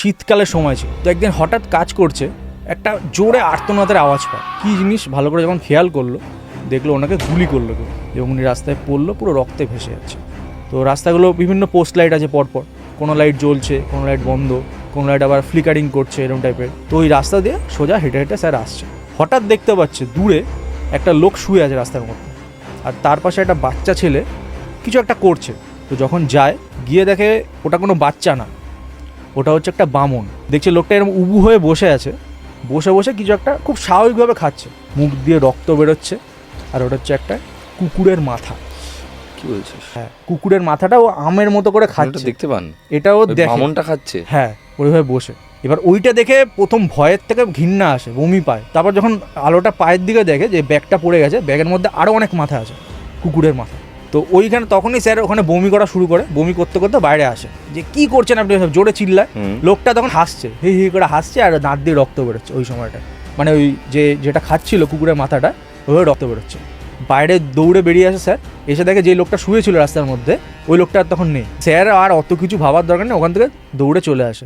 শীতকালের সময় ছিল। তো একদিন হঠাৎ কাজ করছে, একটা জোরে আর্তনাদের আওয়াজ পায়। কী জিনিস ভালো করে যখন খেয়াল করলো, দেখলো ওনাকে গুলি করলো কেউ, এবং উনি রাস্তায় পড়লো, পুরো রক্তে ভেসে যাচ্ছে। তো রাস্তাগুলো বিভিন্ন পোস্ট লাইট আছে পরপর, কোনো লাইট জ্বলছে, কোনো লাইট বন্ধ, কোনো লাইট আবার ফ্লিকারিং করছে, এরকম টাইপের। তো ওই রাস্তা দিয়ে সোজা হেঁটে হেঁটে স্যার আসছে। হঠাৎ দেখতে পাচ্ছে দূরে একটা লোক শুয়ে আছে রাস্তার মধ্যে, আর তার পাশে একটা বাচ্চা ছেলে কিছু একটা করছে। তো যখন যায়, গিয়ে দেখে ওটা কোনো বাচ্চা না, ওটা হচ্ছে একটা বামন। দেখছে লোকটা এরকম উবু হয়ে বসে আছে, বসে বসে কিছু একটা খুব স্বাভাবিকভাবে খাচ্ছে, মুখ দিয়ে রক্ত বেরোচ্ছে, আর ওটা হচ্ছে একটা কুকুরের মাথা। কি বলছিস? হ্যাঁ, কুকুরের মাথাটা ও আমের মতো করে খাচ্ছে, দেখতে পান? এটাও দেখে বামনটা খাচ্ছে। হ্যাঁ, ওইভাবে বসে। এবার ওইটা দেখে প্রথম ভয়ের থেকে ঘৃণা আসে, বমি পায়। তারপর যখন আলোটা পায়ের দিকে দেখে যে ব্যাগটা পড়ে গেছে, ব্যাগের মধ্যে আরও অনেক মাথা আছে, কুকুরের মাথা। তো ওইখানে তখনই স্যার ওখানে বমি করা শুরু করে, বমি করতে করতে বাইরে আসে, যে কি করছেন আপনি, সব জোরে চিল্লায়। লোকটা তখন হাসছে, হি হি করে হাসছে, আর দাঁত দিয়ে রক্ত বেরোচ্ছে ওই সময়টা, মানে ওই যেটা খাচ্ছিল কুকুরের মাথাটা, ওইভাবে রক্ত বেরোচ্ছে। বাইরে দৌড়ে বেরিয়ে আসে স্যার, এসে দেখে যে লোকটা শুয়েছিল রাস্তার মধ্যে, ওই লোকটা তখন নেই। স্যার আর অত কিছু ভাবার দরকার নেই, ওখান থেকে দৌড়ে চলে আসে।